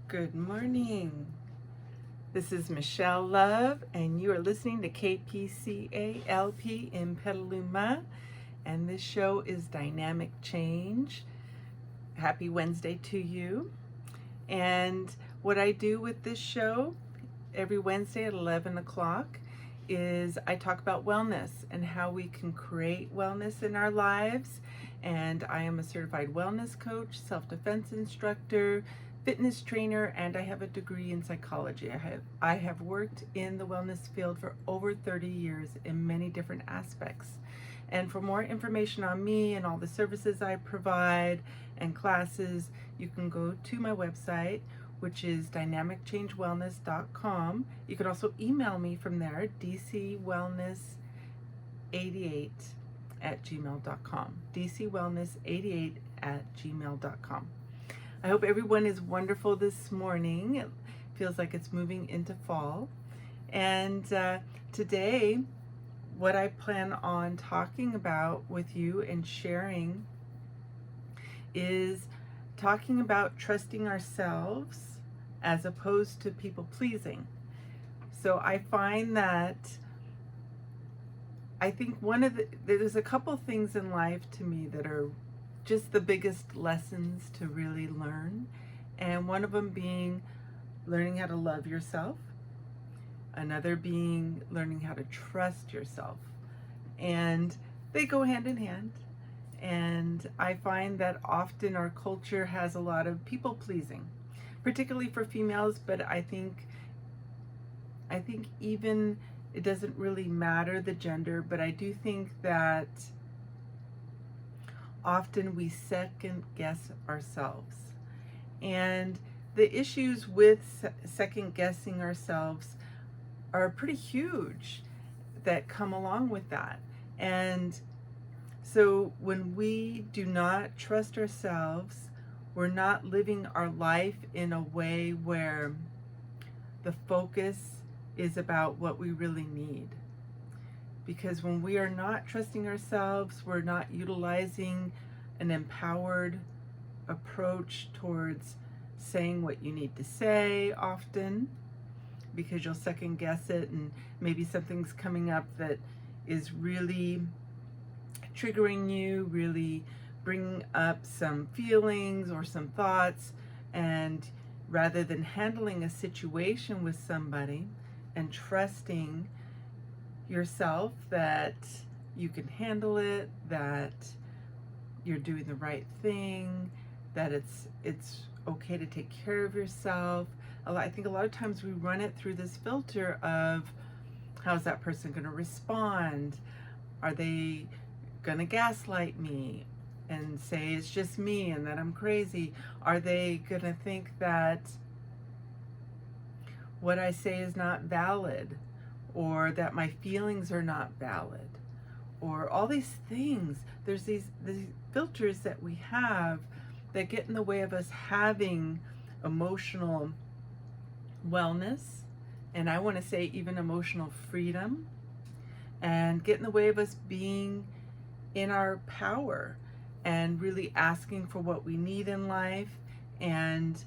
Good morning. This is Michelle Love, and you are listening to KPCALP in Petaluma, and this show is Dynamic Change. Happy Wednesday to you. And what I do with this show every Wednesday at 11 o'clock is I talk about wellness and how we can create wellness in our lives. And I am a certified wellness coach, self-defense instructor, fitness trainer, and I have a degree in psychology. I have worked in the wellness field for over 30 years in many different aspects. And for more information on me and all the services I provide and classes, you can go to my website, which is dynamicchange.wellness.com. You can also email me from there, dcwellness88@gmail.com. dcwellness88@gmail.com. I hope everyone is wonderful this morning. It feels like it's moving into fall. And today, what I plan on talking about with you and sharing is talking about trusting ourselves as opposed to people pleasing. So I find that I think there's a couple things in life to me that are just the biggest lessons to really learn. And one of them being learning how to love yourself. Another being learning how to trust yourself. And they go hand in hand. And I find that often our culture has a lot of people pleasing, particularly for females, but I think even it doesn't really matter the gender, but I do think that often we second guess ourselves. And the issues with second guessing ourselves are pretty huge that come along with that. And so when we do not trust ourselves, we're not living our life in a way where the focus is about what we really need. Because when we are not trusting ourselves, we're not utilizing an empowered approach towards saying what you need to say often, because you'll second guess it and maybe something's coming up that is really triggering you, really bringing up some feelings or some thoughts, and rather than handling a situation with somebody and trusting yourself that you can handle it, that you're doing the right thing, that it's okay to take care of yourself. I think a lot of times we run it through this filter of, how's that person going to respond? Are they going to gaslight me and say it's just me and that I'm crazy? Are they going to think that what I say is not valid, or that my feelings are not valid, or all these things? There's these filters that we have that get in the way of us having emotional wellness, and I want to say even emotional freedom, and get in the way of us being in our power and really asking for what we need in life, and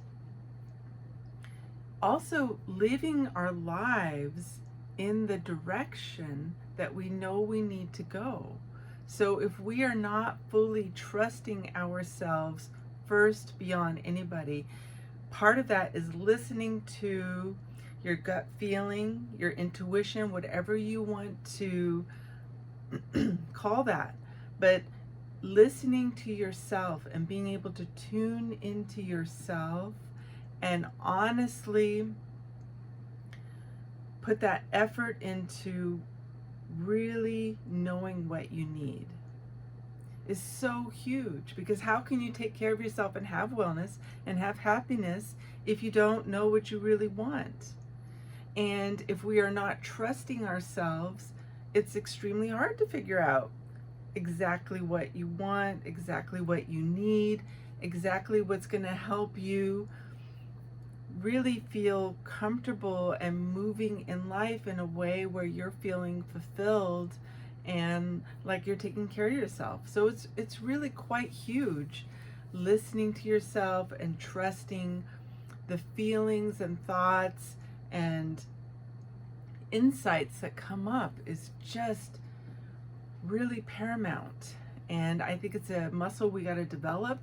also living our lives in the direction that we know we need to go. So if we are not fully trusting ourselves first beyond anybody, part of that is listening to your gut feeling, your intuition, whatever you want to call that. But listening to yourself and being able to tune into yourself and honestly put that effort into really knowing what you need is so huge. Because how can you take care of yourself and have wellness and have happiness if you don't know what you really want? And if we are not trusting ourselves, it's extremely hard to figure out exactly what you want, exactly what you need, exactly what's going to help you really feel comfortable and moving in life in a way where you're feeling fulfilled and like you're taking care of yourself. So it's really quite huge, listening to yourself and trusting the feelings and thoughts and insights that come up is just really paramount. And I think it's a muscle we got to develop.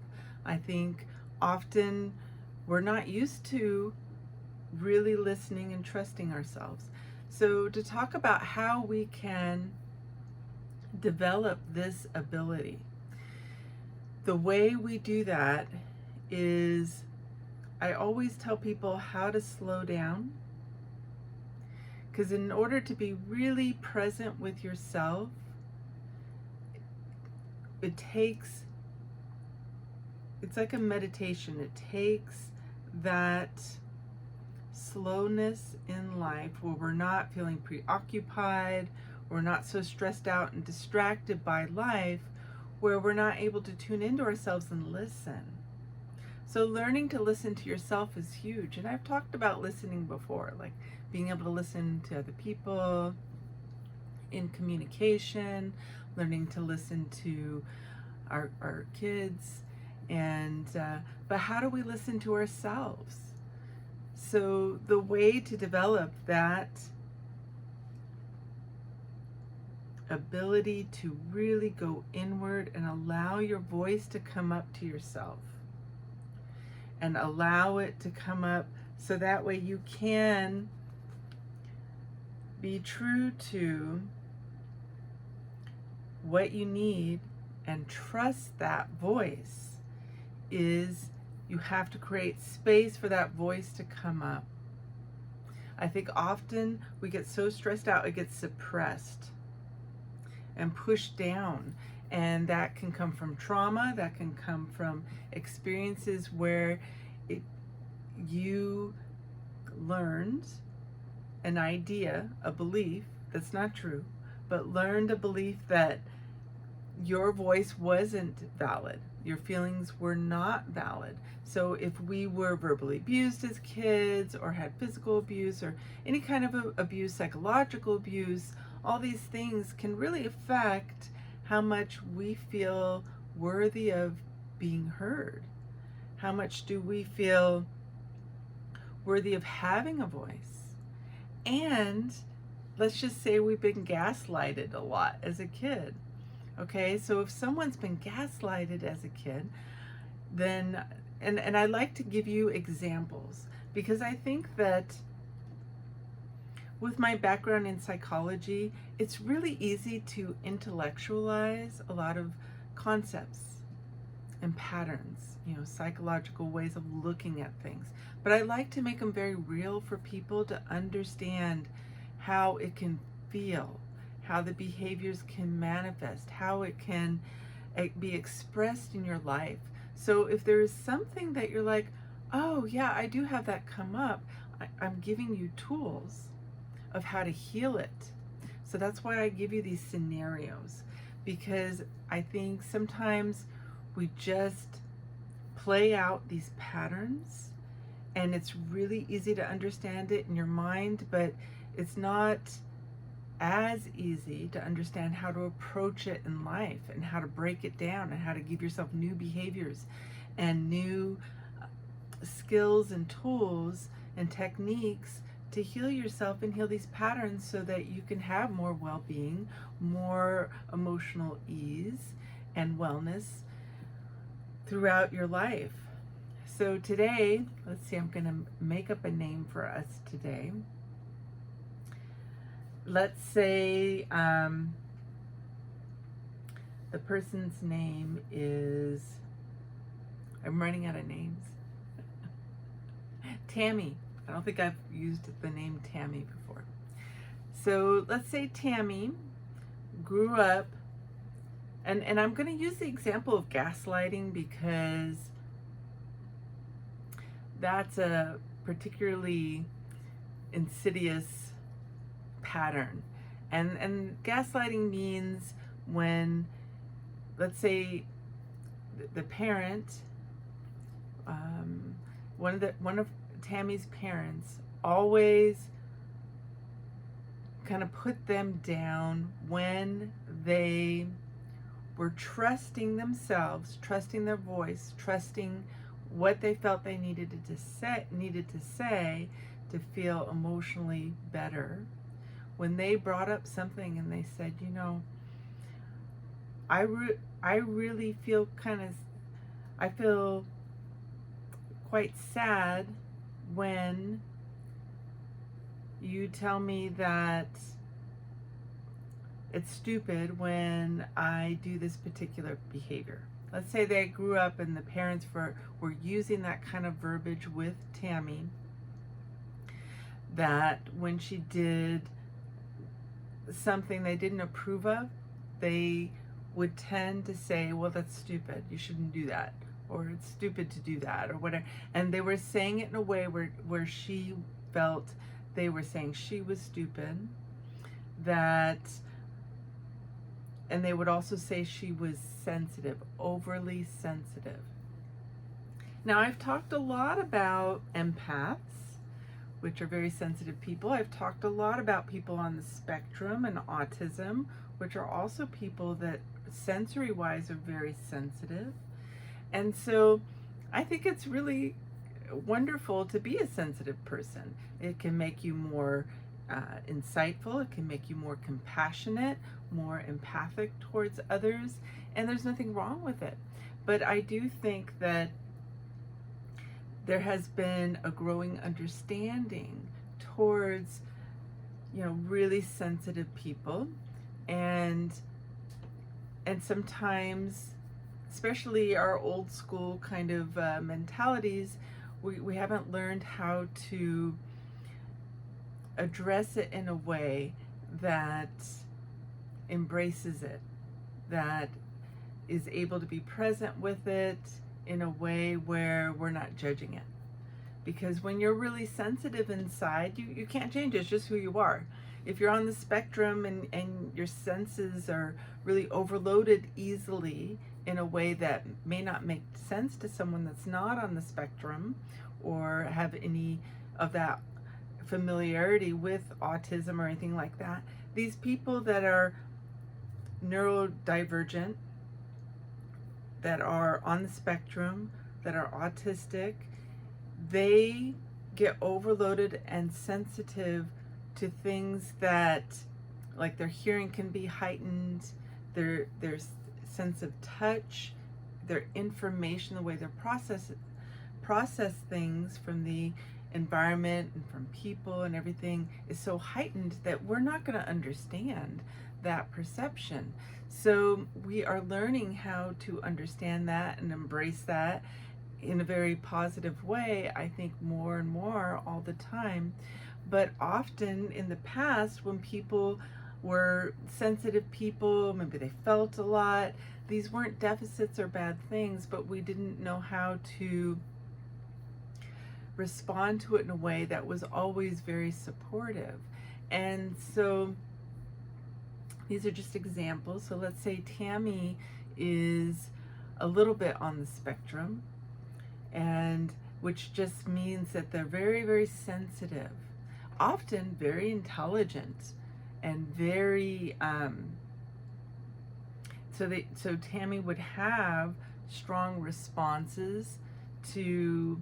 I think often we're not used to really listening and trusting ourselves. So to talk about how we can develop this ability, the way we do that is, I always tell people how to slow down. Because in order to be really present with yourself, it's like a meditation. It takes that slowness in life where we're not feeling preoccupied, we're not so stressed out and distracted by life, where we're not able to tune into ourselves and listen. So learning to listen to yourself is huge. And I've talked about listening before, like being able to listen to other people in communication, learning to listen to our kids, and but how do we listen to ourselves? So the way to develop that ability to really go inward and allow your voice to come up to yourself, and allow it to come up so that way you can be true to what you need and trust that voice, is you have to create space for that voice to come up. I think often we get so stressed out, it gets suppressed and pushed down. And that can come from trauma, that can come from experiences where you learned an idea, a belief that's not true, but learned a belief that your voice wasn't valid, your feelings were not valid. So if we were verbally abused as kids, or had physical abuse, or any kind of abuse, psychological abuse, all these things can really affect how much we feel worthy of being heard. How much do we feel worthy of having a voice? And let's just say we've been gaslighted a lot as a kid. Okay, so if someone's been gaslighted as a kid, then, and I like to give you examples, because I think that with my background in psychology, it's really easy to intellectualize a lot of concepts and patterns, psychological ways of looking at things. But I like to make them very real for people to understand how it can feel, how the behaviors can manifest, how it can be expressed in your life. So if there is something that you're like, oh yeah, I do have that come up, I'm giving you tools of how to heal it. So that's why I give you these scenarios, because I think sometimes we just play out these patterns, and it's really easy to understand it in your mind, but it's not as easy to understand how to approach it in life, and how to break it down, and how to give yourself new behaviors and new skills and tools and techniques to heal yourself and heal these patterns, so that you can have more well-being, more emotional ease and wellness throughout your life. So today, let's see, I'm going to make up a name for us today. Let's say the person's name is, I'm running out of names. Tammy. I don't think I've used the name Tammy before. So let's say Tammy grew up, and I'm going to use the example of gaslighting, because that's a particularly insidious pattern. And gaslighting means when, let's say, the parent, one of Tammy's parents always kind of put them down when they were trusting themselves, trusting their voice, trusting what they felt they needed to say to feel emotionally better. When they brought up something and they said, I really feel I feel quite sad when you tell me that it's stupid when I do this particular behavior. Let's say they grew up and the parents were using that kind of verbiage with Tammy, that when she did something they didn't approve of, they would tend to say, well, that's stupid, you shouldn't do that, or it's stupid to do that, or whatever. And they were saying it in a way where she felt they were saying she was stupid, and they would also say she was sensitive, overly sensitive. Now, I've talked a lot about empaths, which are very sensitive people. I've talked a lot about people on the spectrum and autism, which are also people that sensory-wise are very sensitive. And so I think it's really wonderful to be a sensitive person. It can make you more insightful. It can make you more compassionate, more empathic towards others, and there's nothing wrong with it. But I do think that there has been a growing understanding towards, really sensitive people, and sometimes, especially our old school kind of mentalities, we haven't learned how to address it in a way that embraces it, that is able to be present with it in a way where we're not judging it. Because when you're really sensitive inside, you can't change it. It's just who you are. If you're on the spectrum and your senses are really overloaded easily in a way that may not make sense to someone that's not on the spectrum or have any of that familiarity with autism or anything like that, these people that are neurodivergent, that are on the spectrum, that are autistic, they get overloaded and sensitive to things that, like, their hearing can be heightened, their sense of touch, their information, the way they process things from the environment and from people and everything is so heightened that we're not going to understand that perception. So we are learning how to understand that and embrace that in a very positive way, I think, more and more all the time. But often in the past, when people were sensitive people, maybe they felt a lot, these weren't deficits or bad things, but we didn't know how to respond to it in a way that was always very supportive. And so these are just examples. So let's say Tammy is a little bit on the spectrum, and which just means that they're very, very sensitive, often very intelligent, and very so Tammy would have strong responses to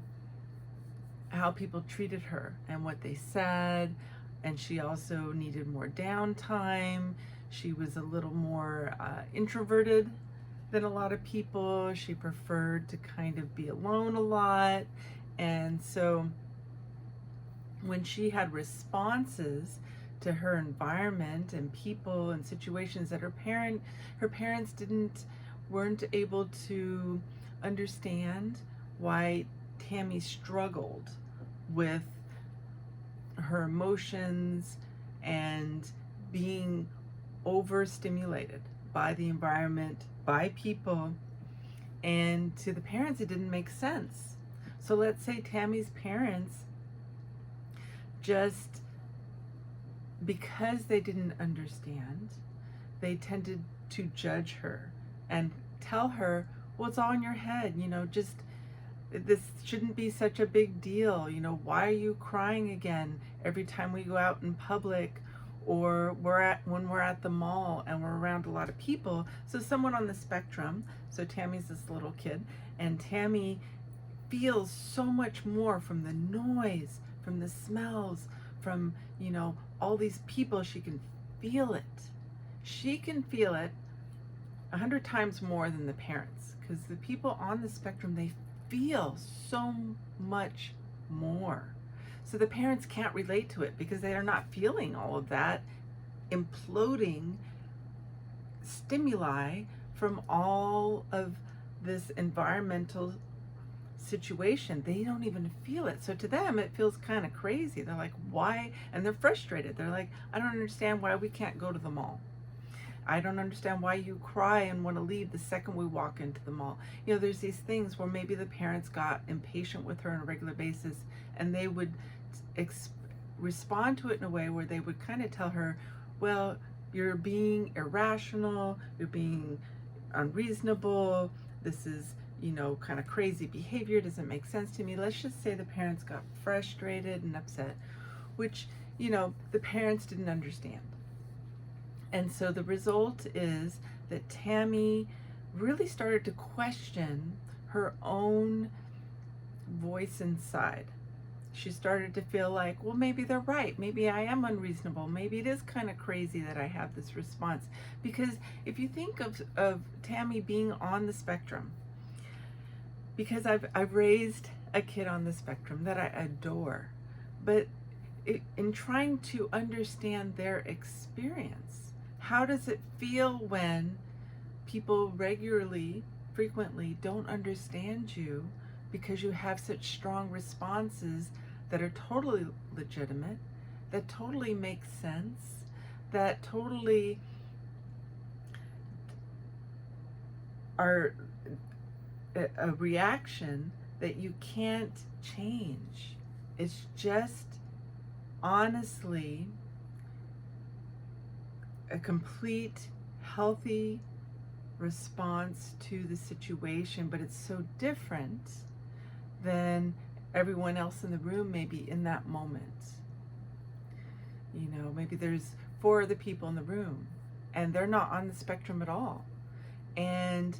how people treated her and what they said, and she also needed more downtime. She was a little more introverted than a lot of people. She preferred to kind of be alone a lot. And so when she had responses to her environment and people and situations that her parents weren't able to understand why Tammy struggled with her emotions and being overstimulated by the environment, by people, and to the parents it didn't make sense. So let's say Tammy's parents, just because they didn't understand, they tended to judge her and tell her, well, it's all in your head, just this shouldn't be such a big deal. Why are you crying again every time we go out in public, or when we're at the mall and we're around a lot of people? So someone on the spectrum, so Tammy's this little kid, and Tammy feels so much more from the noise, from the smells, from, all these people. She can feel it. She can feel it 100 times more than the parents, because the people on the spectrum, they feel so much more. So the parents can't relate to it because they are not feeling all of that imploding stimuli from all of this environmental situation. They don't even feel it. So to them, it feels kind of crazy. They're like, why? And they're frustrated. They're like, I don't understand why we can't go to the mall. I don't understand why you cry and want to leave the second we walk into the mall. There's these things where maybe the parents got impatient with her on a regular basis, and they would respond to it in a way where they would kind of tell her, well, you're being irrational, you're being unreasonable, this is, kind of crazy behavior, doesn't make sense to me. Let's just say the parents got frustrated and upset, which, the parents didn't understand. And so the result is that Tammy really started to question her own voice inside. She started to feel like, well, maybe they're right. Maybe I am unreasonable. Maybe it is kind of crazy that I have this response. Because if you think of Tammy being on the spectrum, because I've raised a kid on the spectrum that I adore, but in trying to understand their experience, how does it feel when people regularly, frequently don't understand you because you have such strong responses that are totally legitimate, that totally make sense, that totally are a reaction that you can't change? It's just honestly a complete healthy response to the situation, but it's so different than everyone else in the room maybe in that moment. Maybe there's 4 other people in the room and they're not on the spectrum at all, and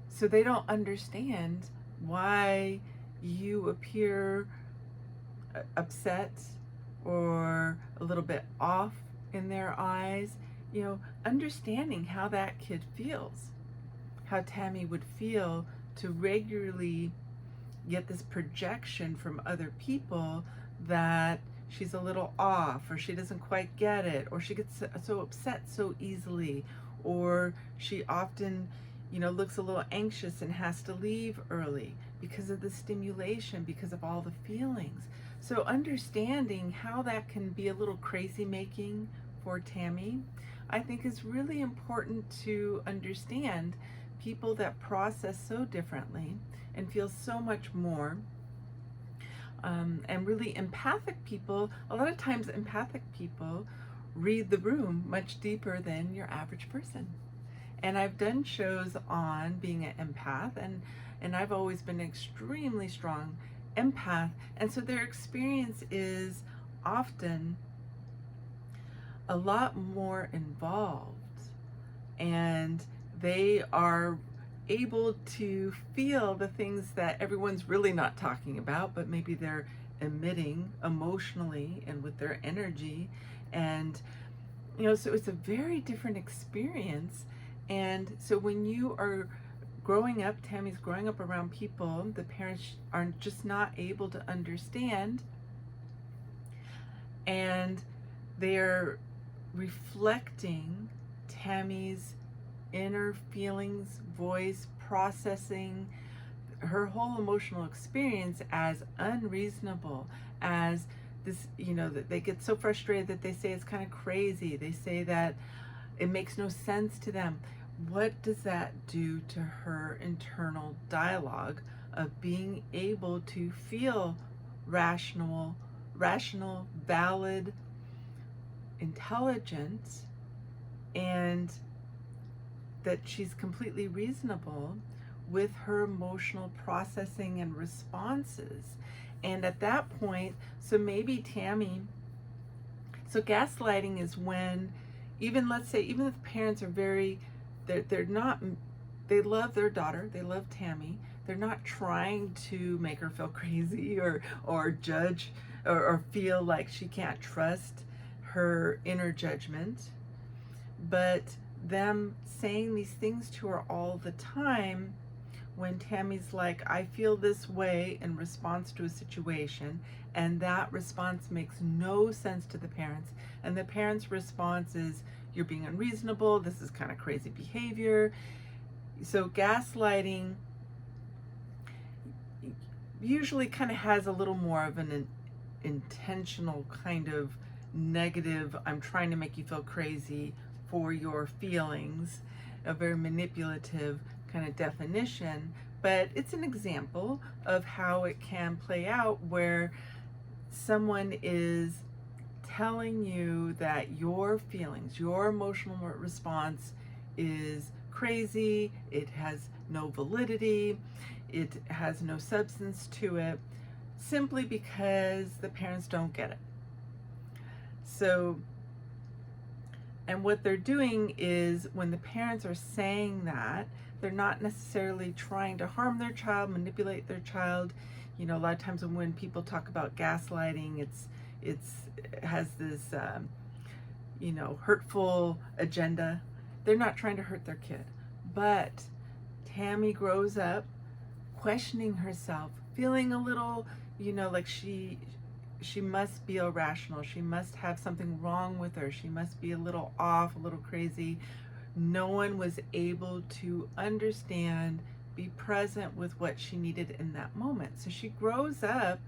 so they don't understand why you appear upset or a little bit off in their eyes. Understanding how that kid feels, how Tammy would feel to regularly get this projection from other people that she's a little off, or she doesn't quite get it, or she gets so upset so easily, or she often, looks a little anxious and has to leave early because of the stimulation, because of all the feelings. So understanding how that can be a little crazy making for Tammy, I think is really important to understand. People that process so differently and feel so much more, and really empathic people, a lot of times empathic people read the room much deeper than your average person. And I've done shows on being an empath, and I've always been an extremely strong empath, and so their experience is often a lot more involved, and they are able to feel the things that everyone's really not talking about, but maybe they're emitting emotionally and with their energy. And so it's a very different experience. And so when you are growing up, Tammy's growing up around people the parents are just not able to understand, and they're reflecting Tammy's inner feelings, voice, processing her whole emotional experience as unreasonable, as this, that they get so frustrated that they say it's kind of crazy. They say that it makes no sense to them. What does that do to her internal dialogue of being able to feel rational, valid, intelligent, and that she's completely reasonable with her emotional processing and responses? And at that point, so maybe Tammy, so gaslighting is when, let's say, if the parents are very, they're not, they love their daughter, they love Tammy, They're not trying to make her feel crazy or judge or feel like she can't trust her inner judgment, but them saying these things to her all the time when Tammy's like, I feel this way in response to a situation, and that response makes no sense to the parents, and the parents' response is, you're being unreasonable, this is kind of crazy behavior. So gaslighting usually kind of has a little more of an intentional kind of negative, I'm trying to make you feel crazy for your feelings, a very manipulative kind of definition, but it's an example of how it can play out where someone is telling you that your feelings, your emotional response is crazy, it has no validity, it has no substance to it, simply because the parents don't get it. So, and what they're doing is when the parents are saying that, they're not necessarily trying to harm their child, manipulate their child. You know, a lot of times when people talk about gaslighting, it has this, hurtful agenda. They're not trying to hurt their kid. But Tammy grows up questioning herself, feeling a little, like she must be irrational. She must have something wrong with her. She must be a little off, a little crazy. No one was able to understand, be present with what she needed in that moment. So she grows up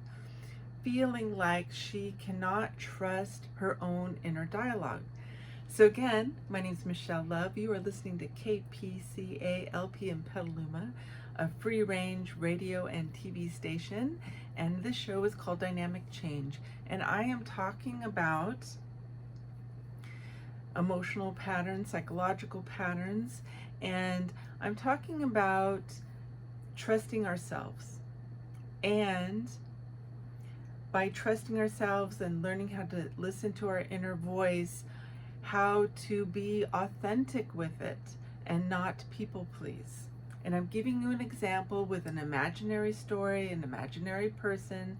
feeling like she cannot trust her own inner dialogue. So again, my name is Michelle Love. You are listening to KPCA-LP in Petaluma, a free-range radio and TV station, and this show is called Dynamic Change. And I am talking about emotional patterns, psychological patterns, and I'm talking about trusting ourselves. And by trusting ourselves and learning how to listen to our inner voice, how to be authentic with it and not people please. And I'm giving you an example with an imaginary story, an imaginary person,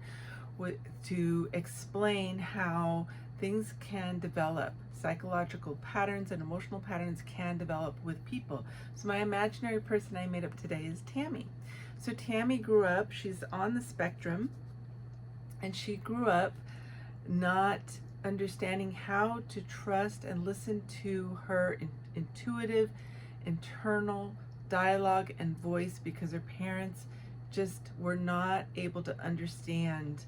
to explain how things can develop. Psychological patterns and emotional patterns can develop with people. So my imaginary person I made up today is Tammy. So Tammy grew up, she's on the spectrum, and she grew up not understanding how to trust and listen to her intuitive, internal dialogue and voice because her parents just were not able to understand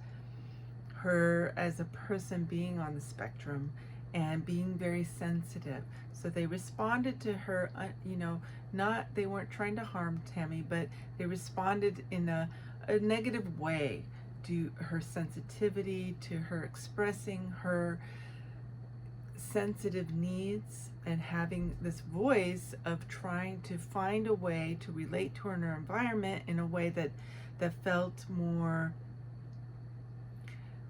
her as a person being on the spectrum and being very sensitive. So they responded to her, they weren't trying to harm Tammy, but they responded in a negative way to her sensitivity, to her expressing her sensitive needs and having this voice of trying to find a way to relate to her environment in a way that felt more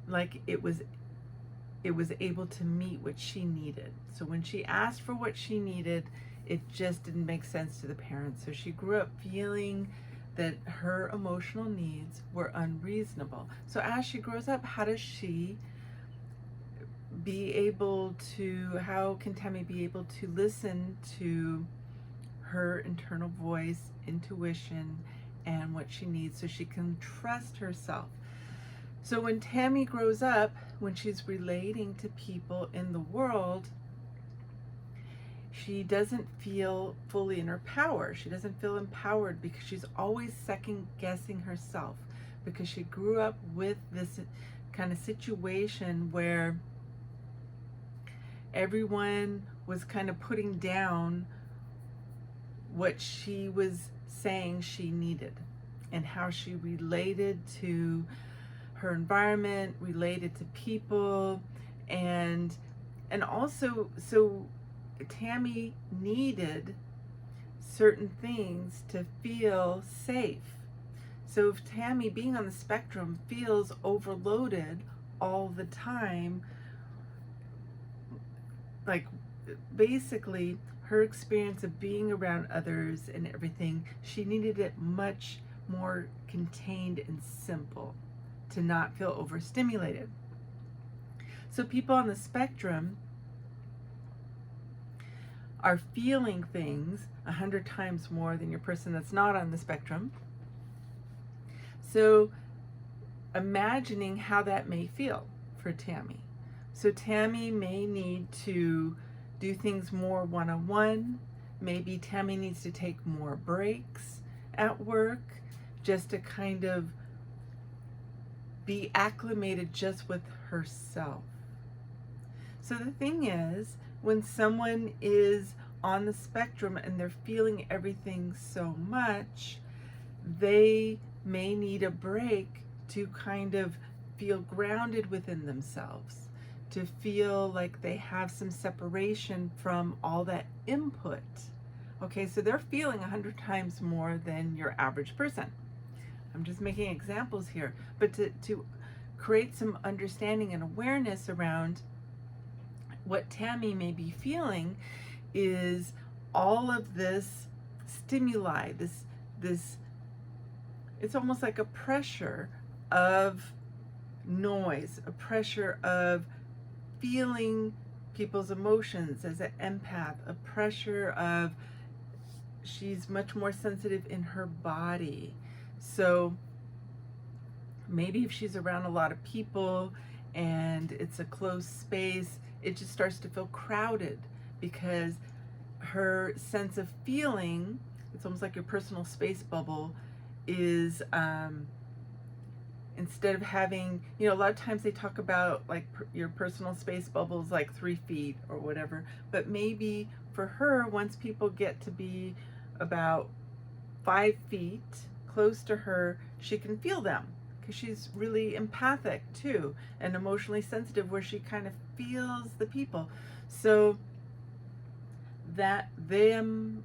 like it was able to meet what she needed. So when she asked for what she needed, it just didn't make sense to the parents. So she grew up feeling that her emotional needs were unreasonable. So as she grows up, how can Tammy be able to listen to her internal voice, intuition, and what she needs so she can trust herself? So when Tammy grows up, when she's relating to people in the world, she doesn't feel fully in her power. She doesn't feel empowered because she's always second guessing herself, because she grew up with this kind of situation where everyone was kind of putting down what she was saying she needed and how she related to her environment, related to people, and also, so Tammy needed certain things to feel safe. So if Tammy, being on the spectrum, feels overloaded all the time, like basically her experience of being around others and everything, she needed it much more contained and simple, to not feel overstimulated. So people on the spectrum are feeling things 100 times more than your person that's not on the spectrum. So imagining how that may feel for Tammy. So Tammy may need to do things more one-on-one. Maybe Tammy needs to take more breaks at work just to kind of be acclimated just with herself. So the thing is, when someone is on the spectrum and they're feeling everything so much, they may need a break to kind of feel grounded within themselves, to feel like they have some separation from all that input. Okay, so they're feeling 100 times more than your average person. I'm just making examples here, but to create some understanding and awareness around what Tammy may be feeling is all of this stimuli, this it's almost like a pressure of noise, a pressure of feeling people's emotions as an empath, a pressure of she's much more sensitive in her body. So maybe if she's around a lot of people and it's a closed space, it just starts to feel crowded because her sense of feeling, it's almost like your personal space bubble, is instead of having, a lot of times they talk about like your personal space bubbles like 3 feet or whatever, but maybe for her, once people get to be about 5 feet close to her, she can feel them because she's really empathic too and emotionally sensitive, where she kind of feels the people. So that them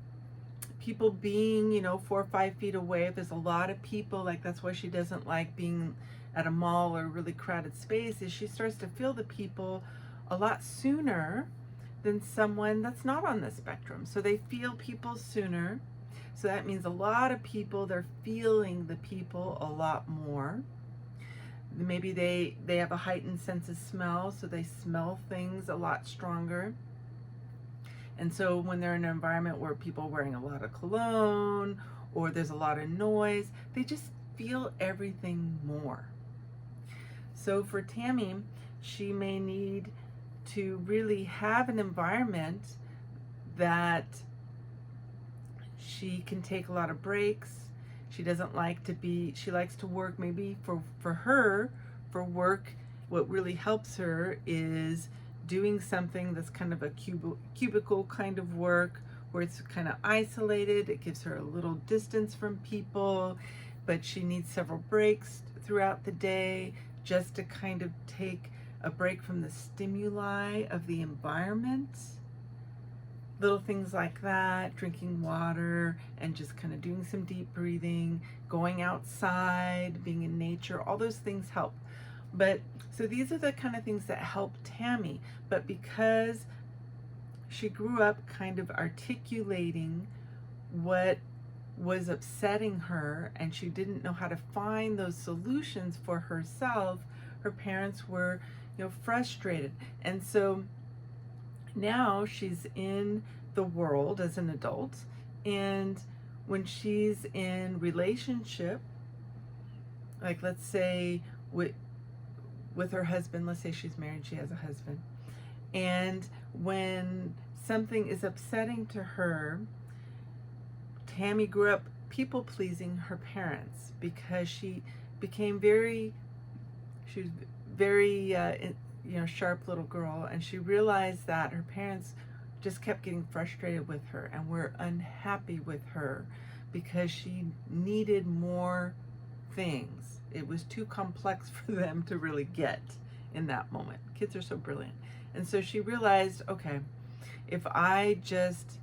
people being 4 or 5 feet away, if there's a lot of people, like that's why she doesn't like being at a mall or a really crowded space, is she starts to feel the people a lot sooner than someone that's not on the spectrum. So they feel people sooner. So that means a lot of people, they're feeling the people a lot more. Maybe they have a heightened sense of smell, so they smell things a lot stronger. And so when they're in an environment where people are wearing a lot of cologne or there's a lot of noise, they just feel everything more. So for Tammy, she may need to really have an environment that she can take a lot of breaks. She doesn't like to be, she likes to work. Maybe for her, for work, what really helps her is doing something that's kind of a cubicle kind of work, where it's kind of isolated. It gives her a little distance from people, but she needs several breaks throughout the day just to kind of take a break from the stimuli of the environment. Little things like that, drinking water and just kind of doing some deep breathing, going outside, being in nature, all those things help. But so these are the kind of things that help Tammy. But because she grew up kind of articulating what was upsetting her and she didn't know how to find those solutions for herself, her parents were, frustrated. And so now she's in the world as an adult, and when she's in relationship, like let's say with her husband, let's say she's married, she has a husband, and when something is upsetting to her, Tammy grew up people pleasing her parents because she became she was very sharp little girl, and she realized that her parents just kept getting frustrated with her and were unhappy with her because she needed more things. It was too complex for them to really get in that moment. Kids are so brilliant. And so she realized, okay, if I just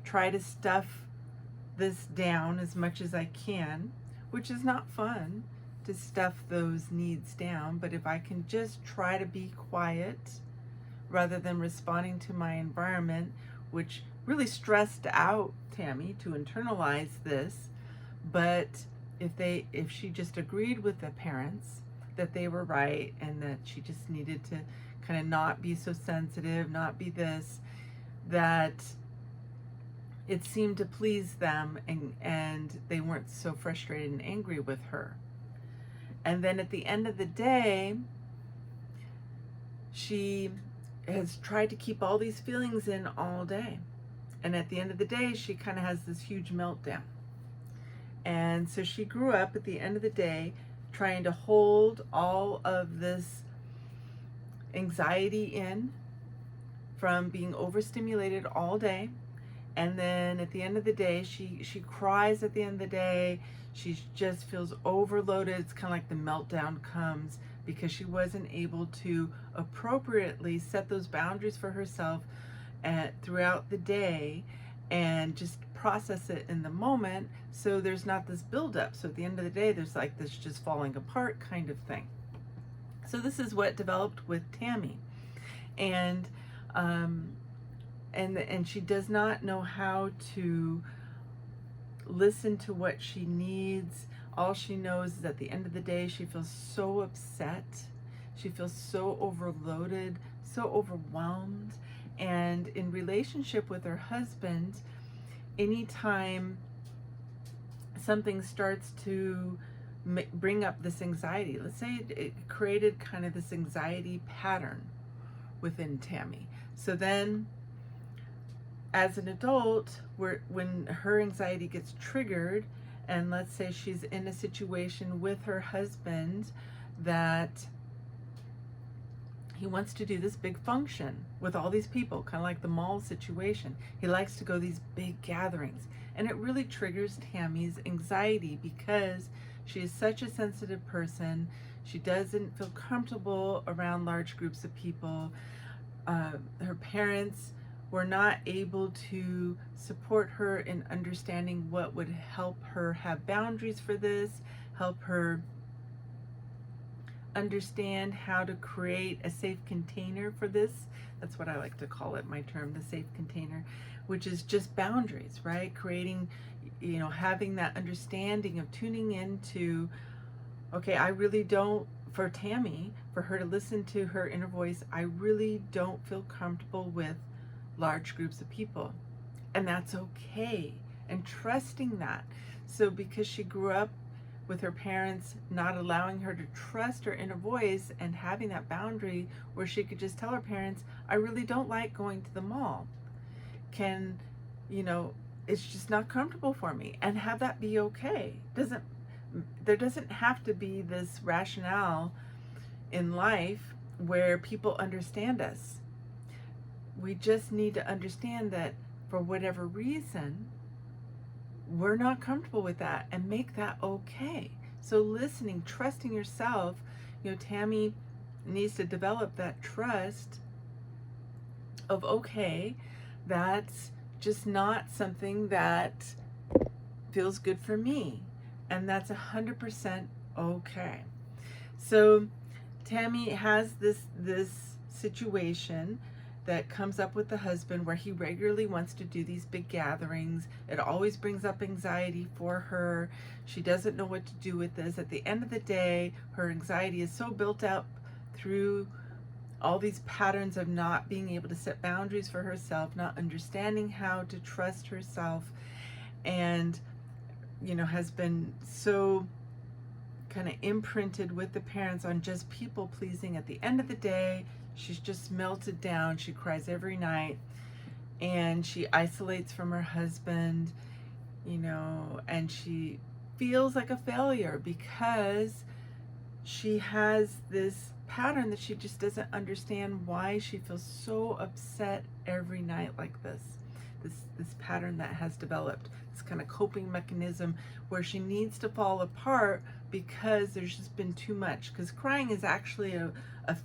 try to stuff this down as much as I can, which is not fun to stuff those needs down, but if I can just try to be quiet rather than responding to my environment, which really stressed out Tammy to internalize this, but if she just agreed with the parents that they were right and that she just needed to kind of not be so sensitive, not be this, that it seemed to please them, and they weren't so frustrated and angry with her. And then at the end of the day, she has tried to keep all these feelings in all day. And at the end of the day, she kind of has this huge meltdown. And so she grew up at the end of the day trying to hold all of this anxiety in from being overstimulated all day. And then at the end of the day, she cries at the end of the day. She just feels overloaded. It's kind of like the meltdown comes because she wasn't able to appropriately set those boundaries for herself throughout the day and just process it in the moment, so there's not this buildup. So at the end of the day, there's like this just falling apart kind of thing. So this is what developed with Tammy, and she does not know how to listen to what she needs. All she knows is at the end of the day, she feels so upset. She feels so overloaded, so overwhelmed. And in relationship with her husband, anytime something starts to bring up this anxiety, let's say it created kind of this anxiety pattern within Tammy. So then as an adult, when her anxiety gets triggered, and let's say she's in a situation with her husband that he wants to do this big function with all these people, kind of like the mall situation. He likes to go these big gatherings, and it really triggers Tammy's anxiety because she is such a sensitive person. She doesn't feel comfortable around large groups of people. Her parents were not able to support her in understanding what would help her have boundaries for this, help her understand how to create a safe container for this. That's what I like to call it, my term, the safe container, which is just boundaries, right? Creating, having that understanding of tuning into, okay, I really don't, for Tammy, for her to listen to her inner voice, I really don't feel comfortable with large groups of people. And that's okay. And trusting that. So because she grew up with her parents not allowing her to trust her inner voice and having that boundary where she could just tell her parents, I really don't like going to the mall. It's just not comfortable for me, and have that be okay. There doesn't have to be this rationale in life where people understand us. We just need to understand that for whatever reason, we're not comfortable with that, and make that okay. So listening, trusting yourself, Tammy needs to develop that trust of, okay, that's just not something that feels good for me. And that's 100% okay. So Tammy has this situation that comes up with the husband where he regularly wants to do these big gatherings. It always brings up anxiety for her. She doesn't know what to do with this. At the end of the day, her anxiety is so built up through all these patterns of not being able to set boundaries for herself, not understanding how to trust herself, and has been so kind of imprinted with the parents on just people pleasing. At the end of the day, she's just melted down. She cries every night, and she isolates from her husband, and she feels like a failure because she has this pattern that she just doesn't understand why she feels so upset every night like this pattern that has developed, this kind of coping mechanism where she needs to fall apart because there's just been too much. Because crying is actually a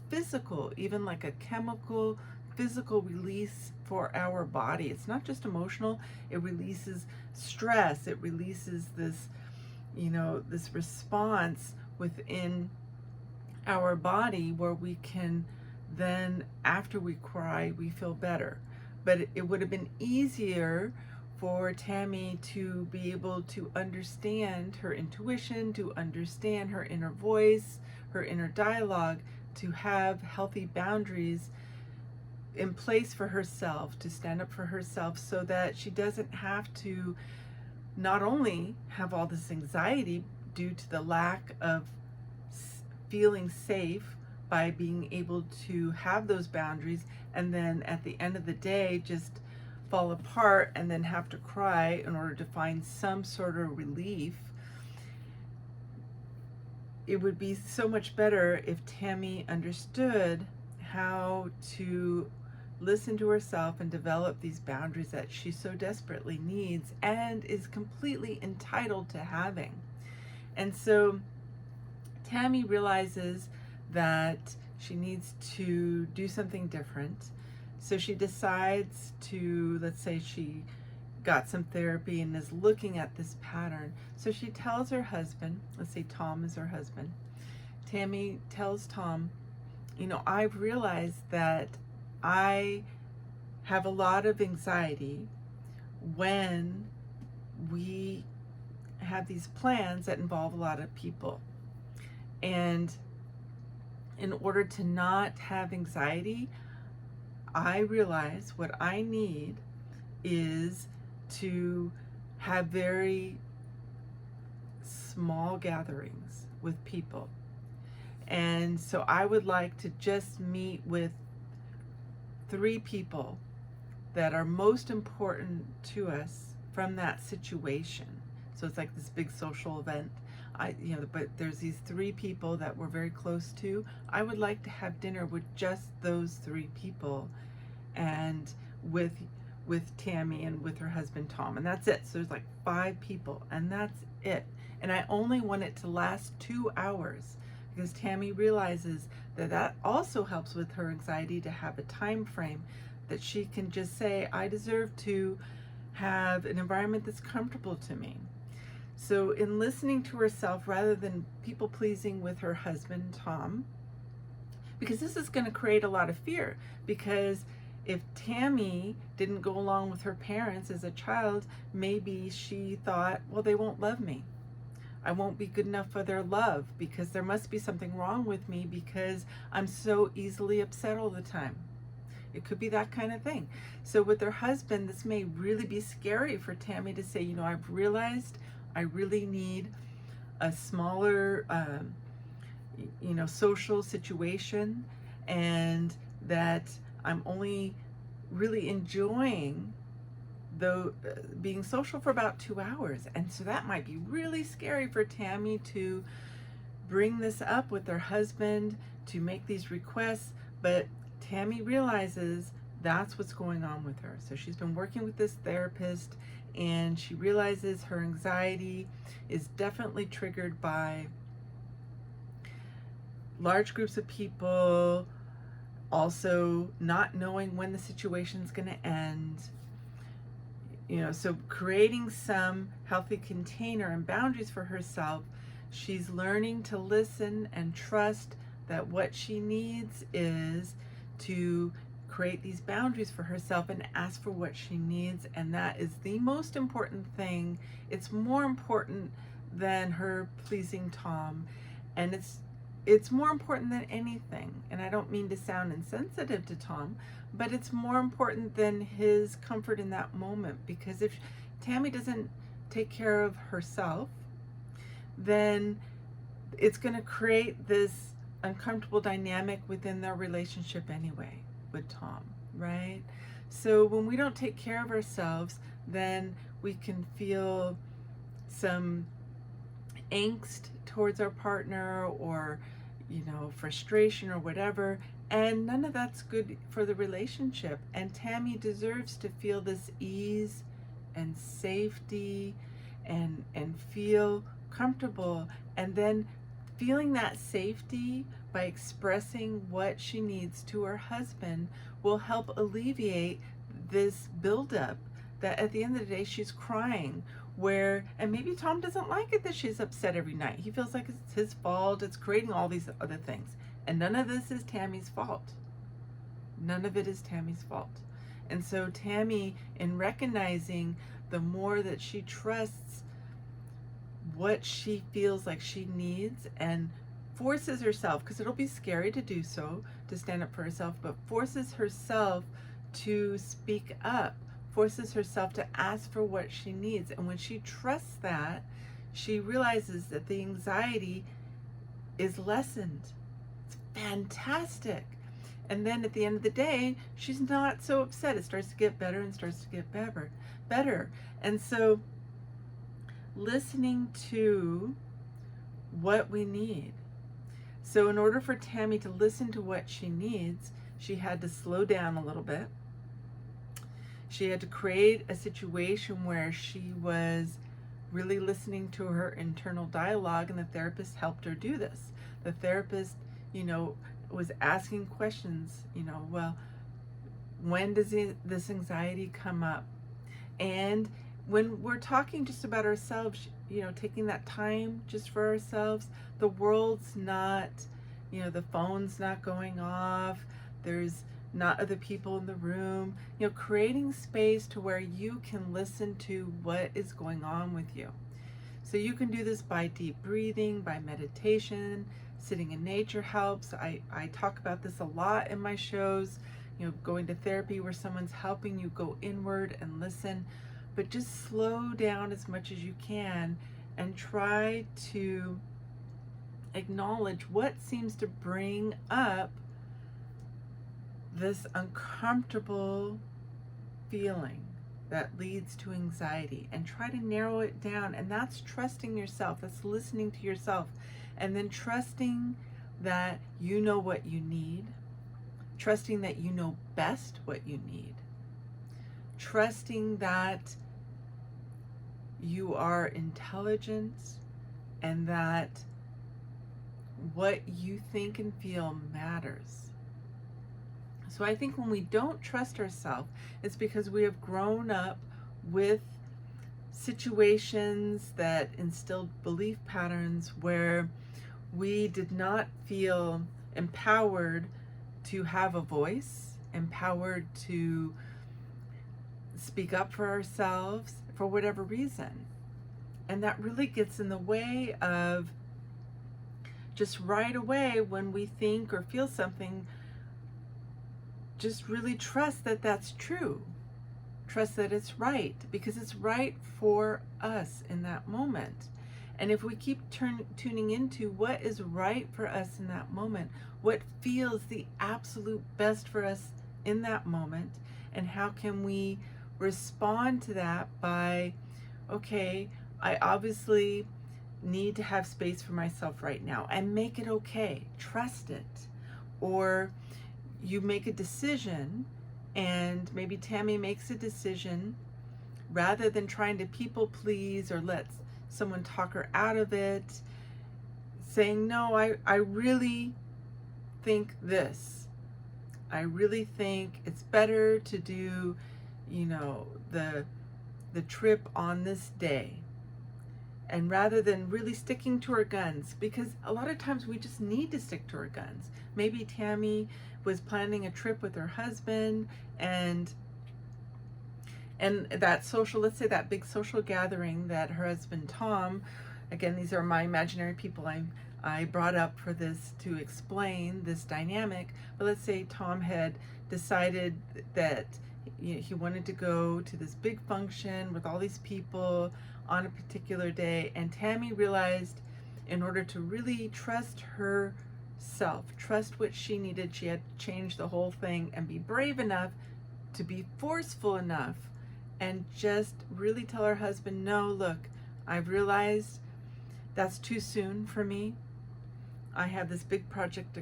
physical, even like a chemical, physical release for our body. It's not just emotional. It releases stress. It releases this, this response within our body where we can then, after we cry, we feel better. But it would have been easier for Tammy to be able to understand her intuition, to understand her inner voice, her inner dialogue, to have healthy boundaries in place for herself, to stand up for herself, so that she doesn't have to not only have all this anxiety due to the lack of feeling safe by being able to have those boundaries, and then at the end of the day just fall apart and then have to cry in order to find some sort of relief. It would be so much better if Tammy understood how to listen to herself and develop these boundaries that she so desperately needs and is completely entitled to having. And so Tammy realizes that she needs to do something different. So she decides to, let's say she got some therapy and is looking at this pattern. So she tells her husband, let's say Tom is her husband. Tammy tells Tom, I've realized that I have a lot of anxiety when we have these plans that involve a lot of people. And in order to not have anxiety, I realize what I need is to have very small gatherings with people. And so I would like to just meet with 3 people that are most important to us from that situation. So it's like this big social event. But there's these 3 people that we're very close to. I would like to have dinner with just those 3 people, and with Tammy and with her husband Tom, and that's it. So there's like 5 people, and that's it. And I only want it to last 2 hours, because Tammy realizes that that also helps with her anxiety, to have a time frame that she can just say, I deserve to have an environment that's comfortable to me. So in listening to herself rather than people pleasing with her husband Tom, because this is going to create a lot of fear, because if Tammy didn't go along with her parents as a child, maybe she thought, well, they won't love me. I won't be good enough for their love, because there must be something wrong with me because I'm so easily upset all the time. It could be that kind of thing. So with her husband, this may really be scary for Tammy to say, I've realized I really need a smaller, social situation, and that I'm only really enjoying being social for about 2 hours. And so that might be really scary for Tammy to bring this up with her husband, to make these requests. But Tammy realizes that's what's going on with her. So she's been working with this therapist, and she realizes her anxiety is definitely triggered by large groups of people, also not knowing when the situation's going to end. So creating some healthy container and boundaries for herself, she's learning to listen and trust that what she needs is to create these boundaries for herself and ask for what she needs. And that is the most important thing. It's more important than her pleasing Tom, and it's more important than anything. And I don't mean to sound insensitive to Tom, but it's more important than his comfort in that moment. Because if Tammy doesn't take care of herself, then it's going to create this uncomfortable dynamic within their relationship anyway with Tom, right? So when we don't take care of ourselves, then we can feel some angst towards our partner, or frustration or whatever, and none of that's good for the relationship. And Tammy deserves to feel this ease and safety and feel comfortable. And then feeling that safety by expressing what she needs to her husband will help alleviate this buildup that at the end of the day she's crying. And maybe Tom doesn't like it that she's upset every night. He feels like it's his fault. It's creating all these other things. And none of this is Tammy's fault. None of it is Tammy's fault. And so Tammy, in recognizing the more that she trusts what she feels like she needs and forces herself, because it'll be scary to do so, to stand up for herself, but forces herself to speak up, forces herself to ask for what she needs. And when she trusts that, she realizes that the anxiety is lessened. It's fantastic. And then at the end of the day, she's not so upset. It starts to get better and starts to get better. And so listening to what we need. So in order for Tammy to listen to what she needs, she had to slow down a little bit. She had to create a situation where she was really listening to her internal dialogue, and the therapist helped her do this. The therapist, was asking questions, well, when does this anxiety come up? And when we're talking just about ourselves, taking that time just for ourselves, the world's not, the phone's not going off, there's not other people in the room, creating space to where you can listen to what is going on with you. So you can do this by deep breathing, by meditation, sitting in nature helps. I talk about this a lot in my shows, going to therapy where someone's helping you go inward and listen, but just slow down as much as you can and try to acknowledge what seems to bring up this uncomfortable feeling that leads to anxiety, and try to narrow it down. And that's trusting yourself, that's listening to yourself, and then trusting that you know what you need, trusting that you know best what you need, trusting that you are intelligent and that what you think and feel matters. So I think when we don't trust ourselves, it's because we have grown up with situations that instilled belief patterns where we did not feel empowered to have a voice, empowered to speak up for ourselves for whatever reason. And that really gets in the way of just right away when we think or feel something, just really trust that that's true. Trust that it's right, because it's right for us in that moment. And if we keep tuning into what is right for us in that moment, what feels the absolute best for us in that moment, and how can we respond to that by, okay, I obviously need to have space for myself right now, and make it okay, trust it. Or you make a decision, and maybe Tammy makes a decision rather than trying to people please or let someone talk her out of it, saying, no, I really think this. I really think it's better to do, the trip on this day. And rather than really sticking to her guns, because a lot of times we just need to stick to our guns. Maybe Tammy was planning a trip with her husband, and that social, let's say that big social gathering that her husband Tom, again, these are my imaginary people I brought up for this to explain this dynamic, but let's say Tom had decided that he wanted to go to this big function with all these people on a particular day, and Tammy realized in order to really trust herself, trust what she needed, she had to change the whole thing and be brave enough to be forceful enough and just really tell her husband, no, look, I've realized that's too soon for me. I have this big project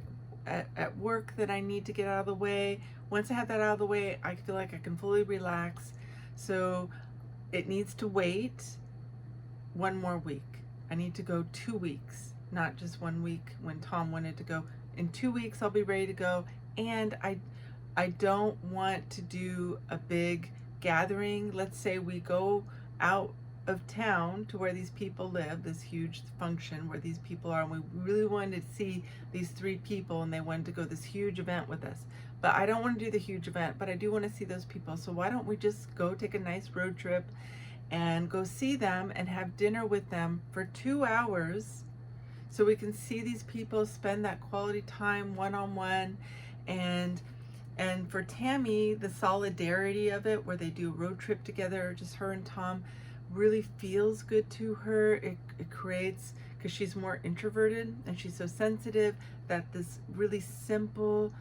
at work that I need to get out of the way. Once I have that out of the way, I feel like I can fully relax. So it needs to wait one more week. I need to go 2 weeks, not just 1 week when Tom wanted to go. In 2 weeks, I'll be ready to go. And I don't want to do a big gathering. Let's say we go out of town to where these people live, this huge function where these people are, and we really wanted to see these 3 people, and they wanted to go to this huge event with us. But I don't want to do the huge event, but I do want to see those people. So why don't we just go take a nice road trip and go see them and have dinner with them for 2 hours, so we can see these people, spend that quality time one-on-one. And for Tammy, the solidarity of it, where they do a road trip together, just her and Tom, really feels good to her. It creates, because she's more introverted and she's so sensitive, that this really simple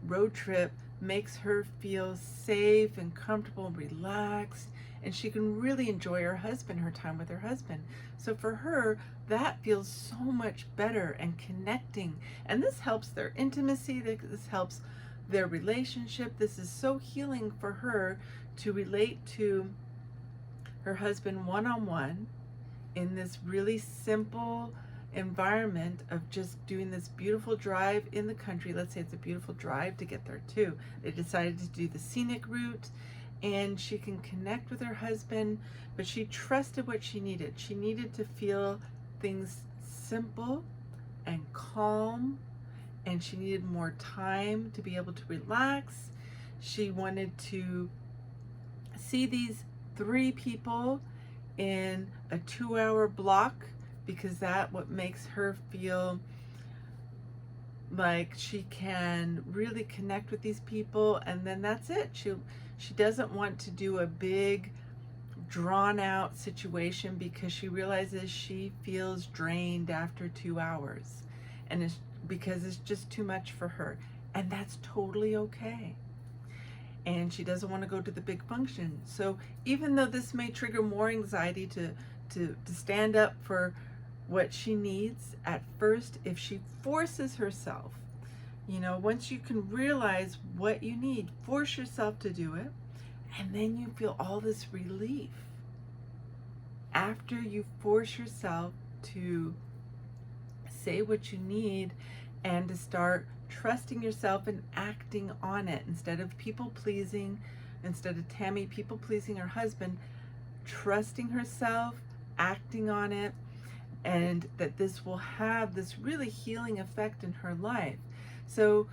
road trip makes her feel safe and comfortable and relaxed, and she can really enjoy her husband, her time with her husband. So for her, that feels so much better and connecting. And this helps their intimacy, this helps their relationship. This is so healing for her to relate to her husband one-on-one in this really simple environment of just doing this beautiful drive in the country. Let's say it's a beautiful drive to get there too. They decided to do the scenic route, and she can connect with her husband, but she trusted what she needed. She needed to feel things simple and calm, and she needed more time to be able to relax. She wanted to see these 3 people in a 2-hour block, because that what makes her feel like she can really connect with these people, and then that's it. She doesn't want to do a big drawn out situation, because she realizes she feels drained after 2 hours, and it's because it's just too much for her, and that's totally okay. And she doesn't want to go to the big function. So even though this may trigger more anxiety to stand up for what she needs at first, if she forces herself, once you can realize what you need, force yourself to do it, and then you feel all this relief after you force yourself to say what you need and to start trusting yourself and acting on it, instead of people pleasing, instead of Tammy people pleasing her husband, trusting herself, acting on it, and that this will have this really healing effect in her life. So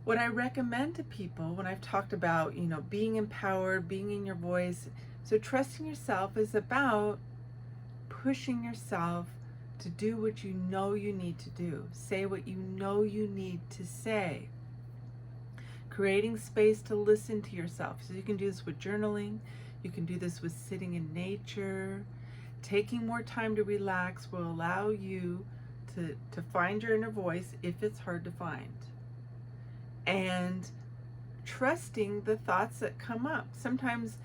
what I recommend to people when I've talked about, being empowered, being in your voice, so trusting yourself is about pushing yourself to do what you know you need to do, say what you know you need to say, creating space to listen to yourself. So you can do this with journaling, you can do this with sitting in nature. Taking more time to relax will allow you to find your inner voice if it's hard to find, and trusting the thoughts that come up. Sometimes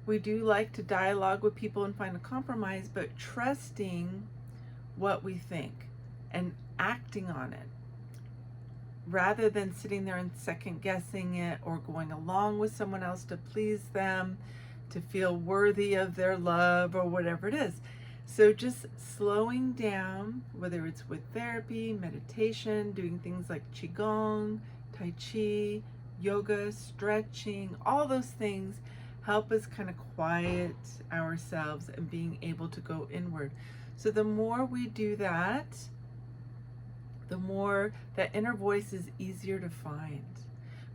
we do like to dialogue with people and find a compromise, but trusting what we think and acting on it, rather than sitting there and second guessing it or going along with someone else to please them, to feel worthy of their love or whatever it is. So just slowing down, whether it's with therapy, meditation, doing things like Qigong, Tai Chi, yoga, stretching, all those things help us kind of quiet ourselves and being able to go inward. So the more we do that, the more that inner voice is easier to find.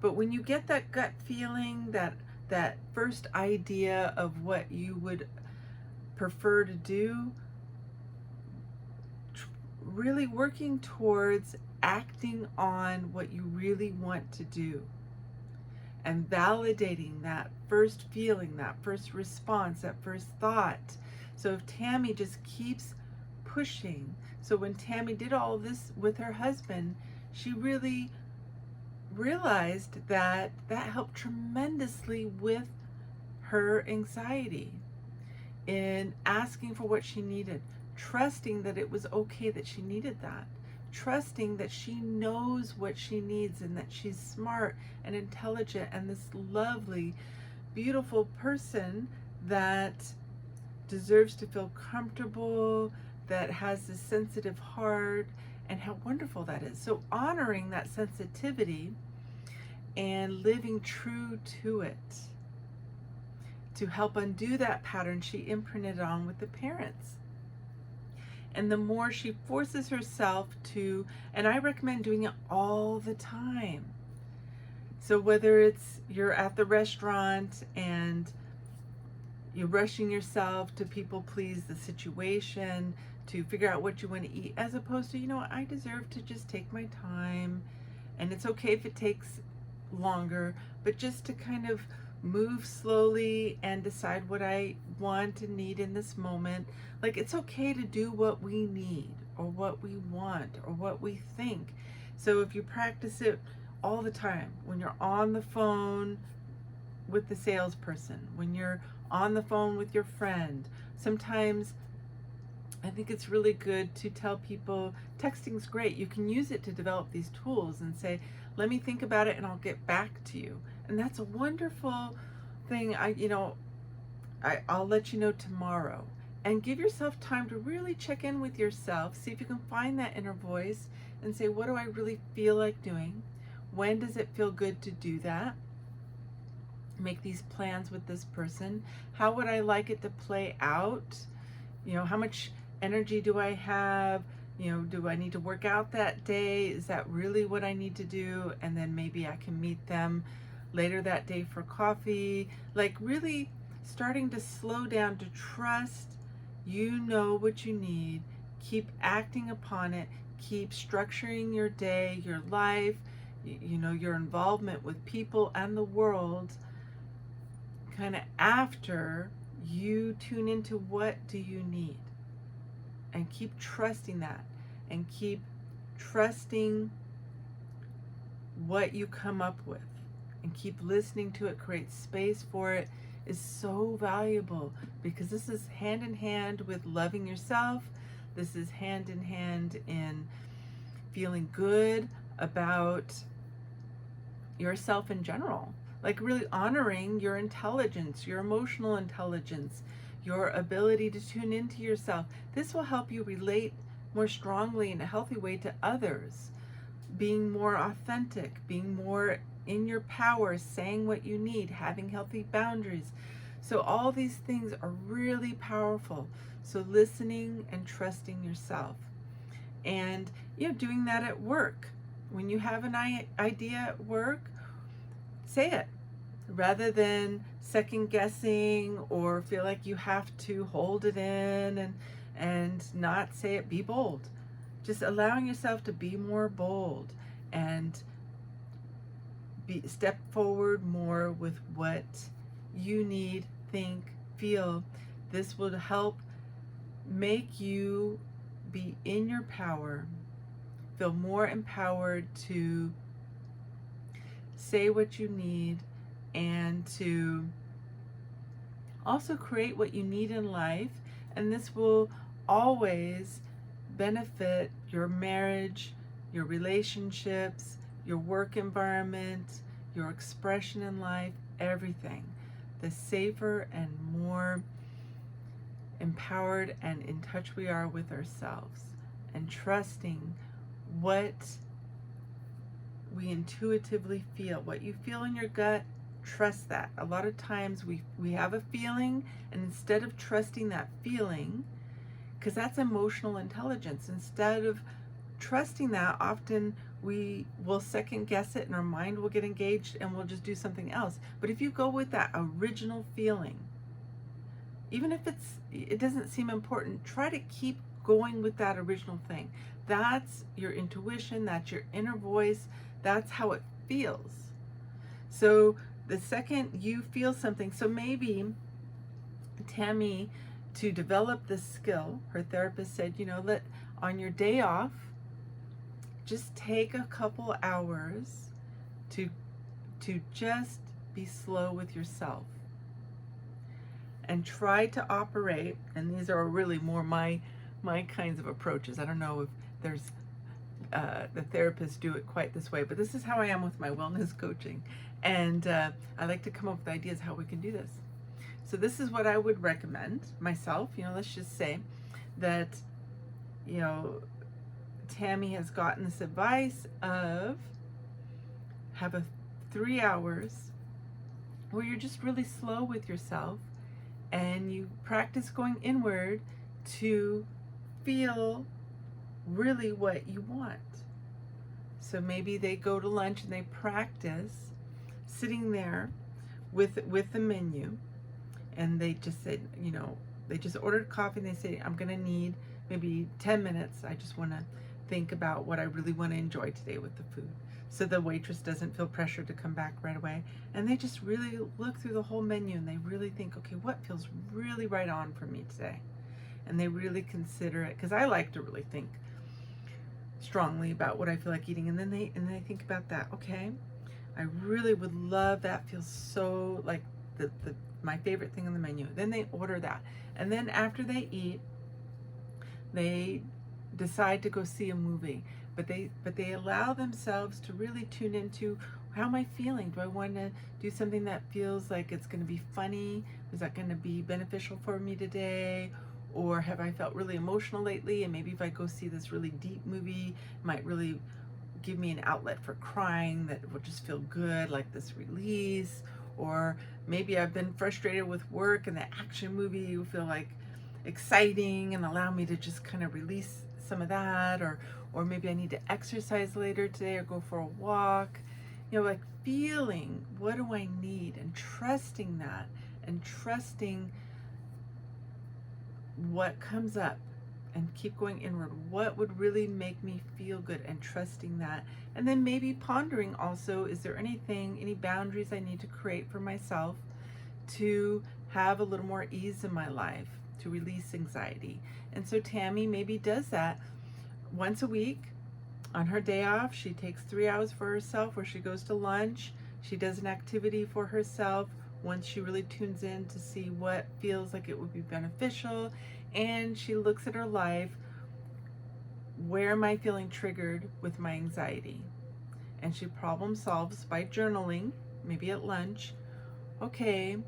But when you get that gut feeling, that first idea of what you would prefer to do, really working towards acting on what you really want to do and validating that first feeling, that first response, that first thought. So if Tammy just keeps pushing, so when Tammy did all this with her husband, she really realized that helped tremendously with her anxiety in asking for what she needed, trusting that it was okay that she needed that, trusting that she knows what she needs and that she's smart and intelligent and this lovely, beautiful person that deserves to feel comfortable, that has this sensitive heart, and how wonderful that is. So honoring that sensitivity and living true to it to help undo that pattern she imprinted on with the parents. And the more she forces herself to, and I recommend doing it all the time. So whether it's you're at the restaurant and you're rushing yourself to people please the situation, to figure out what you want to eat, as opposed to, I deserve to just take my time, and it's okay if it takes longer, but just to kind of move slowly and decide what I want and need in this moment. Like, it's okay to do what we need or what we want or what we think. So if you practice it all the time, when you're on the phone with the salesperson, when you're on the phone with your friend, sometimes I think it's really good to tell people texting's great. You can use it to develop these tools and say, let me think about it and I'll get back to you. And that's a wonderful thing. I'll let you know tomorrow. And give yourself time to really check in with yourself. See if you can find that inner voice and say, what do I really feel like doing? When does it feel good to do that? Make these plans with this person. How would I like it to play out? How much energy do I have? Do I need to work out that day? Is that really what I need to do? And then maybe I can meet them later that day for coffee. Like, really starting to slow down, to trust you know what you need. Keep acting upon it. Keep structuring your day, your life, your involvement with people and the world, kind of after you tune into what do you need. And keep trusting that, and keep trusting what you come up with, and keep listening to it. Create space for it is so valuable, because this is hand in hand with loving yourself. This is hand in hand in feeling good about yourself in general. Like, really honoring your intelligence, your emotional intelligence, your ability to tune into yourself. This will help you relate more strongly in a healthy way to others, being more authentic, being more in your power, saying what you need, having healthy boundaries. So all these things are really powerful. So listening and trusting yourself. And doing that at work. When you have an idea at work, say it, rather than second guessing or feel like you have to hold it in and not say it. Be bold. Just allowing yourself to be more bold and step forward more with what you need, think, feel. This will help make you be in your power, feel more empowered to say what you need, and to also create what you need in life. And this will always benefit your marriage, your relationships, your work environment, your expression in life, everything. The safer and more empowered and in touch we are with ourselves, and trusting what we intuitively feel. What you feel in your gut, trust that. A lot of times we have a feeling, and instead of trusting that feeling, because that's emotional intelligence, instead of trusting that, often we will second guess it and our mind will get engaged and we'll just do something else. But if you go with that original feeling, even if it doesn't seem important, try to keep going with that original thing. That's your intuition, that's your inner voice, that's how it feels. So the second you feel something, so maybe Tammy, to develop this skill, her therapist said, on your day off, just take a couple hours to just be slow with yourself and try to operate. And these are really more my kinds of approaches. I don't know if there's the therapists do it quite this way, but this is how I am with my wellness coaching. And I like to come up with ideas how we can do this. So this is what I would recommend myself. Let's just say that, Tammy has gotten this advice of have 3 hours where you're just really slow with yourself and you practice going inward to feel really what you want. So maybe they go to lunch and they practice sitting there with the menu, and they just said, they just ordered coffee and they say, I'm gonna need maybe 10 minutes. I just want to think about what I really want to enjoy today with the food. So the waitress doesn't feel pressured to come back right away. And they just really look through the whole menu and they really think, okay, what feels really right on for me today? And they really consider it, because I like to really think strongly about what I feel like eating. And then they think about that. Okay, I really would love that. Feels so like my favorite thing on the menu. Then they order that. And then after they eat, they decide to go see a movie, but they allow themselves to really tune into, how am I feeling? Do I want to do something that feels like it's going to be funny? Is that going to be beneficial for me today? Or have I felt really emotional lately, and maybe if I go see this really deep movie, it might really give me an outlet for crying that will just feel good, like this release. Or maybe I've been frustrated with work, and the action movie will feel like exciting and allow me to just kind of release some of that. Or maybe I need to exercise later today or go for a walk. Like feeling, what do I need, and trusting that, and trusting what comes up, and keep going inward. What would really make me feel good, and trusting that. And then maybe pondering also, is there any boundaries I need to create for myself to have a little more ease in my life, to release anxiety. And so Tammy maybe does that once a week. On her day off, she takes 3 hours for herself, where she goes to lunch, she does an activity for herself once she really tunes in to see what feels like it would be beneficial, and she looks at her life. Where am I feeling triggered with my anxiety? And she problem solves by journaling, maybe at lunch. Okay,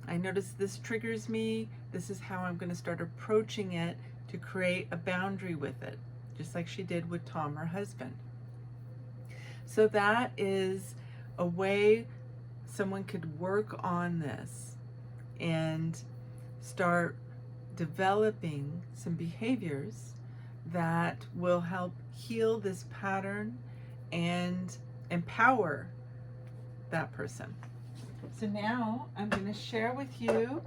I notice this triggers me. This is how I'm going to start approaching it to create a boundary with it, just like she did with Tom, her husband. So that is a way someone could work on this and start developing some behaviors that will help heal this pattern and empower that person. So now I'm going to share with you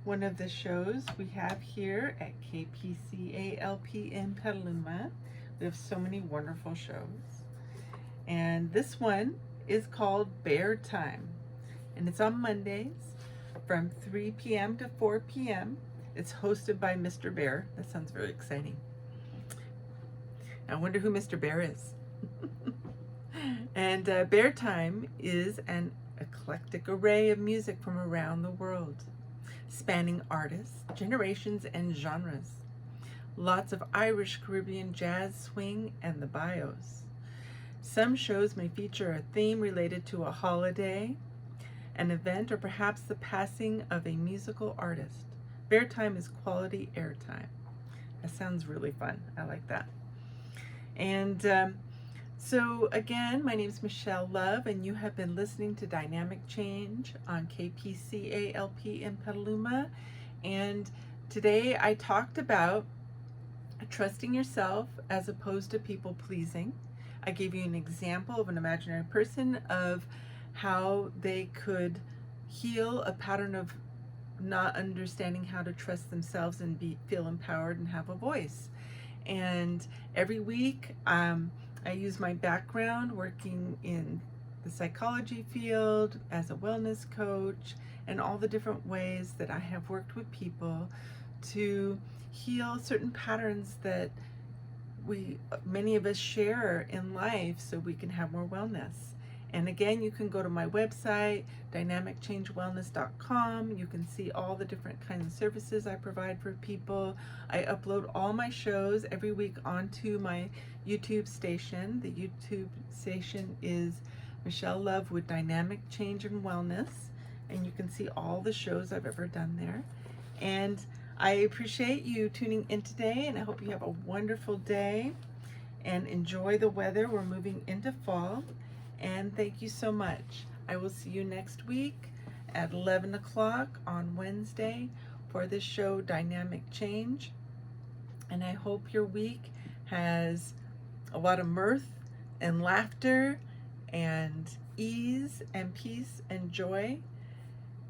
one of the shows we have here at KPCALP in Petaluma. We have so many wonderful shows. And this one is called Bear Time. And it's on Mondays from 3 p.m. to 4 p.m. It's hosted by Mr. Bear. That sounds very exciting. I wonder who Mr. Bear is. And Bear Time is an eclectic array of music from around the world, spanning artists, generations, and genres. Lots of Irish, Caribbean, jazz, swing, and the bios. Some shows may feature a theme related to a holiday, an event, or perhaps the passing of a musical artist. Bear Time is quality airtime. That sounds really fun. I like that. And so again, my name is Michelle Love, and you have been listening to Dynamic Change on KPCALP in Petaluma. And today I talked about trusting yourself as opposed to people pleasing. I gave you an example of an imaginary person, of how they could heal a pattern of not understanding how to trust themselves and feel empowered and have a voice. And every week I use my background working in the psychology field as a wellness coach, and all the different ways that I have worked with people to heal certain patterns that many of us share in life, so we can have more wellness. And again, you can go to my website, dynamicchange.wellness.com. You can see all the different kinds of services I provide for people. I upload all my shows every week onto my YouTube station. The YouTube station is Michelle Love with Dynamic Change and Wellness, and you can see all the shows I've ever done there. And I appreciate you tuning in today, and I hope you have a wonderful day and enjoy the weather. We're moving into fall. And thank you so much. I will see you next week at 11 o'clock on Wednesday for this show, Dynamic Change. And I hope your week has a lot of mirth and laughter and ease and peace and joy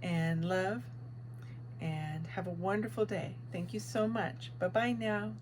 and love. and have a wonderful day. Thank you so much. Bye-bye now.